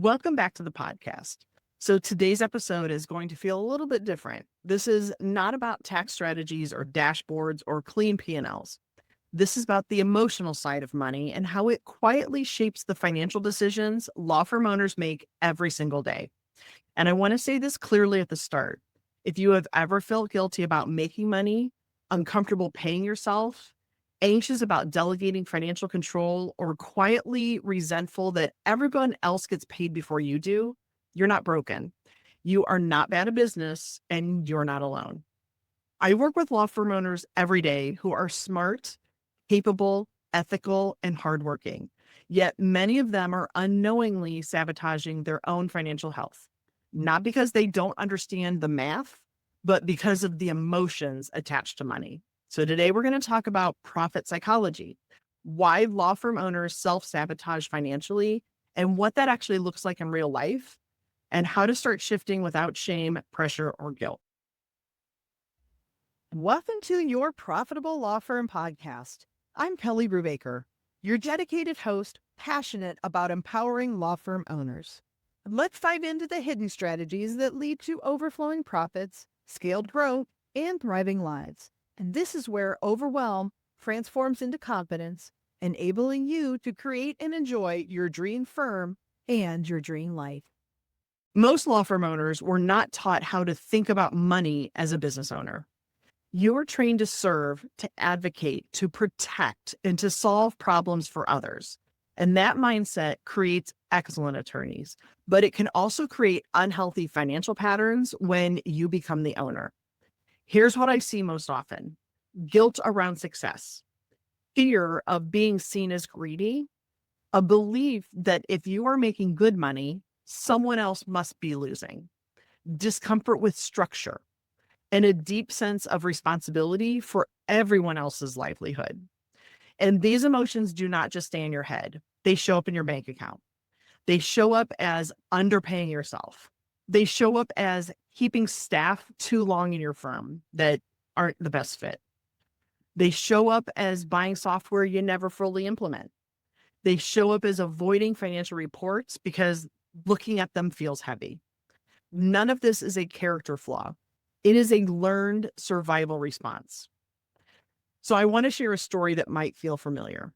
Welcome back to the podcast. So today's episode is going to feel a little bit different. This is not about tax strategies or dashboards or clean P&Ls. This is about the emotional side of money and how it quietly shapes the financial decisions law firm owners make every single day. And I want to say this clearly at the start. If you have ever felt guilty about making money, uncomfortable paying yourself, anxious about delegating financial control, or quietly resentful that everyone else gets paid before you do, you're not broken. You are not bad at business and you're not alone. I work with law firm owners every day who are smart, capable, ethical, and hardworking. Yet many of them are unknowingly sabotaging their own financial health, not because they don't understand the math, but because of the emotions attached to money. So today we're going to talk about profit psychology, why law firm owners self-sabotage financially, and what that actually looks like in real life, and how to start shifting without shame, pressure, or guilt. Welcome to your Profitable Law Firm podcast. I'm Kelley Brubaker, your dedicated host, passionate about empowering law firm owners. Let's dive into the hidden strategies that lead to overflowing profits, scaled growth, and thriving lives. And this is where overwhelm transforms into confidence, enabling you to create and enjoy your dream firm and your dream life. Most law firm owners were not taught how to think about money as a business owner. You're trained to serve, to advocate, to protect, and to solve problems for others. And that mindset creates excellent attorneys, but it can also create unhealthy financial patterns when you become the owner. Here's what I see most often: guilt around success, fear of being seen as greedy, a belief that if you are making good money, someone else must be losing, discomfort with structure, and a deep sense of responsibility for everyone else's livelihood. And these emotions do not just stay in your head. They show up in your bank account. They show up as underpaying yourself. They show up as keeping staff too long in your firm that aren't the best fit. They show up as buying software you never fully implement. They show up as avoiding financial reports because looking at them feels heavy. None of this is a character flaw. It is a learned survival response. So I want to share a story that might feel familiar.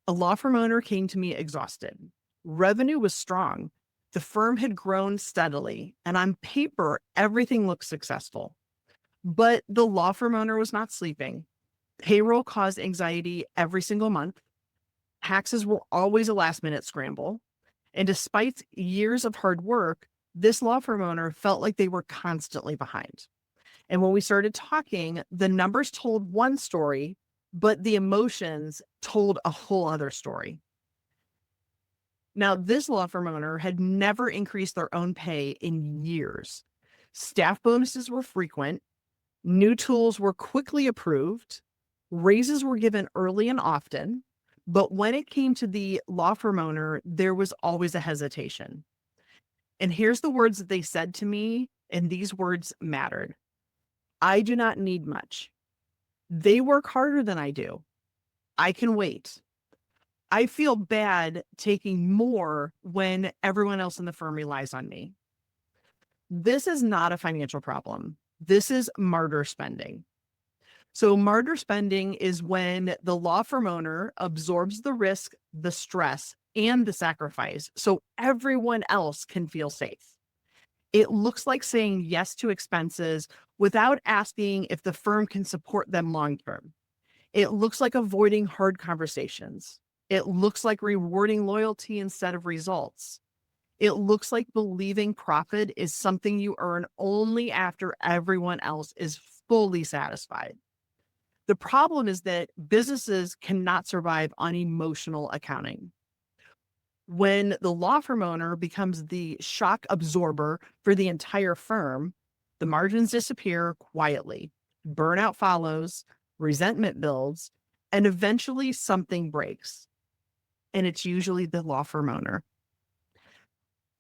A law firm owner came to me exhausted. Revenue was strong. The firm had grown steadily, and on paper, everything looked successful. But the law firm owner was not sleeping. Payroll caused anxiety every single month. Taxes were always a last-minute scramble. And despite years of hard work, this law firm owner felt like they were constantly behind. And when we started talking, the numbers told one story, but the emotions told a whole other story. Now, this law firm owner had never increased their own pay in years. Staff bonuses were frequent. New tools were quickly approved. Raises were given early and often. But when it came to the law firm owner, there was always a hesitation. And here's the words that they said to me, and these words mattered. I do not need much. They work harder than I do. I can wait. I feel bad taking more when everyone else in the firm relies on me. This is not a financial problem. This is martyr spending. So martyr spending is when the law firm owner absorbs the risk, the stress, and the sacrifice so everyone else can feel safe. It looks like saying yes to expenses without asking if the firm can support them long term. It looks like avoiding hard conversations. It looks like rewarding loyalty instead of results. It looks like believing profit is something you earn only after everyone else is fully satisfied. The problem is that businesses cannot survive on emotional accounting. When the law firm owner becomes the shock absorber for the entire firm, the margins disappear quietly. Burnout follows, resentment builds, and eventually something breaks. And it's usually the law firm owner.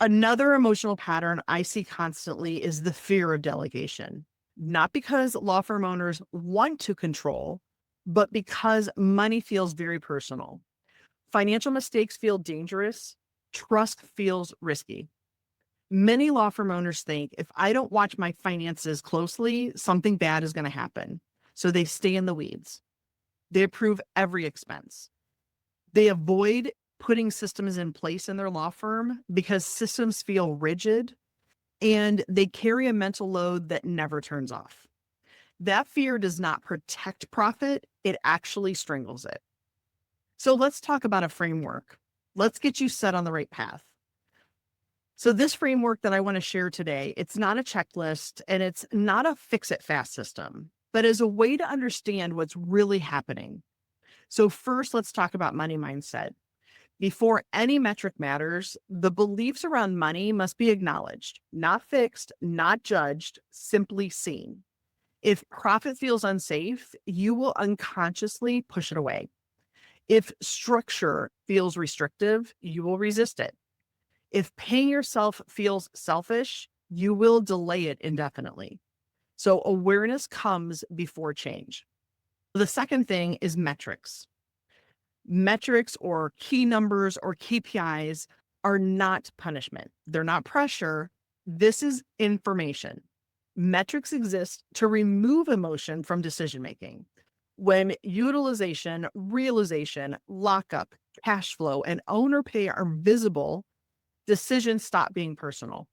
Another emotional pattern I see constantly is the fear of delegation, not because law firm owners want to control, but because money feels very personal. Financial mistakes feel dangerous. Trust feels risky. Many law firm owners think if I don't watch my finances closely, something bad is going to happen. So they stay in the weeds. They approve every expense. They avoid putting systems in place in their law firm because systems feel rigid and they carry a mental load that never turns off. That fear does not protect profit, it actually strangles it. So let's talk about a framework. Let's get you set on the right path. So this framework that I want to share today, it's not a checklist and it's not a fix it fast system, but is a way to understand what's really happening. So first, let's talk about money mindset. Before any metric matters, the beliefs around money must be acknowledged, not fixed, not judged, simply seen. If profit feels unsafe, you will unconsciously push it away. If structure feels restrictive, you will resist it. If paying yourself feels selfish, you will delay it indefinitely. So awareness comes before change. The second thing is metrics. Metrics or key numbers or KPIs are not punishment. They're not pressure. This is information. Metrics exist to remove emotion from decision making. When utilization, realization, lockup, cash flow, and owner pay are visible, decisions stop being personal.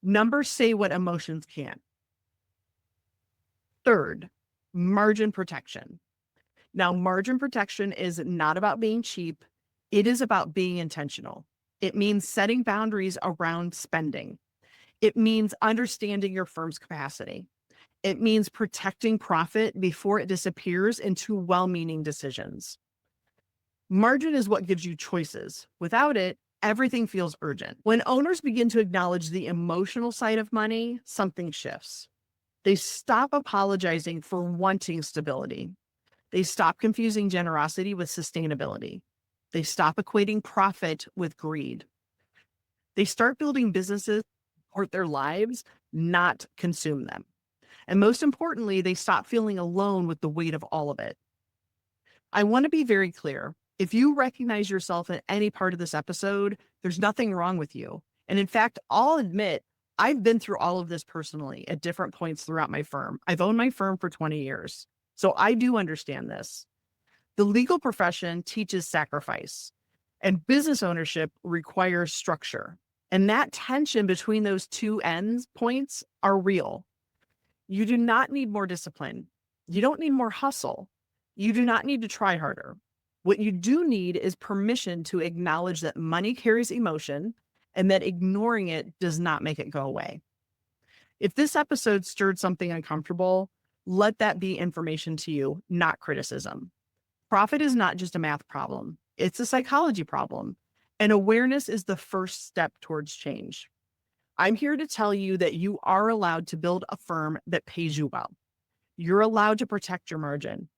Numbers say what emotions can't. Third, margin protection. Now, margin protection is not about being cheap. It is about being intentional. It means setting boundaries around spending. It means understanding your firm's capacity. It means protecting profit before it disappears into well-meaning decisions. Margin is what gives you choices. Without it, everything feels urgent. When owners begin to acknowledge the emotional side of money, something shifts. They stop apologizing for wanting stability. They stop confusing generosity with sustainability. They stop equating profit with greed. They start building businesses that support their lives, not consume them. And most importantly, they stop feeling alone with the weight of all of it. I want to be very clear. If you recognize yourself in any part of this episode, there's nothing wrong with you. And in fact, I'll admit, I've been through all of this personally at different points throughout my firm. I've owned my firm for 20 years. So I do understand this. The legal profession teaches sacrifice, and business ownership requires structure. And that tension between those two ends points are real. You do not need more discipline. You don't need more hustle. You do not need to try harder. What you do need is permission to acknowledge that money carries emotion and that ignoring it does not make it go away. If this episode stirred something uncomfortable, let that be information to you, not criticism. Profit is not just a math problem. It's a psychology problem. And awareness is the first step towards change. I'm here to tell you that you are allowed to build a firm that pays you well. You're allowed to protect your margin.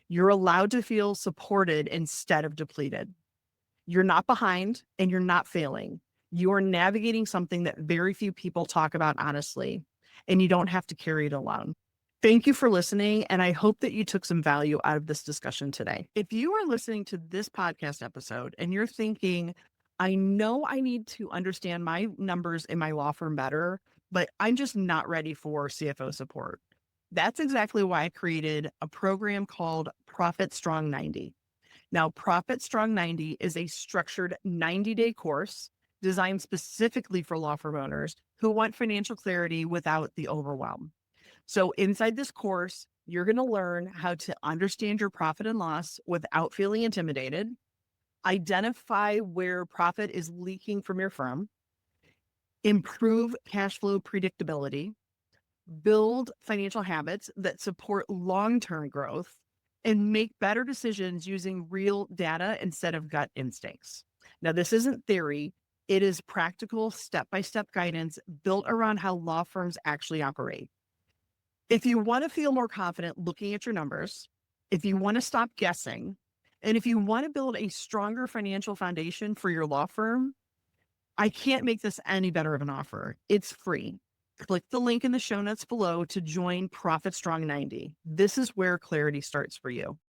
You're allowed to feel supported instead of depleted. You're not behind and you're not failing. You are navigating something that very few people talk about honestly, and you don't have to carry it alone. Thank you for listening, and I hope that you took some value out of this discussion today. If you are listening to this podcast episode and you're thinking, I know I need to understand my numbers in my law firm better, but I'm just not ready for CFO support. That's exactly why I created a program called Profit Strong 90. Now, Profit Strong 90 is a structured 90-day course designed specifically for law firm owners who want financial clarity without the overwhelm. So inside this course, you're going to learn how to understand your profit and loss without feeling intimidated, identify where profit is leaking from your firm, improve cash flow predictability, build financial habits that support long-term growth, and make better decisions using real data instead of gut instincts. Now, this isn't theory. It is practical step-by-step guidance built around how law firms actually operate. If you want to feel more confident looking at your numbers, if you want to stop guessing, and if you want to build a stronger financial foundation for your law firm, I can't make this any better of an offer. It's free. Click the link in the show notes below to join Profit Strong 90. This is where clarity starts for you.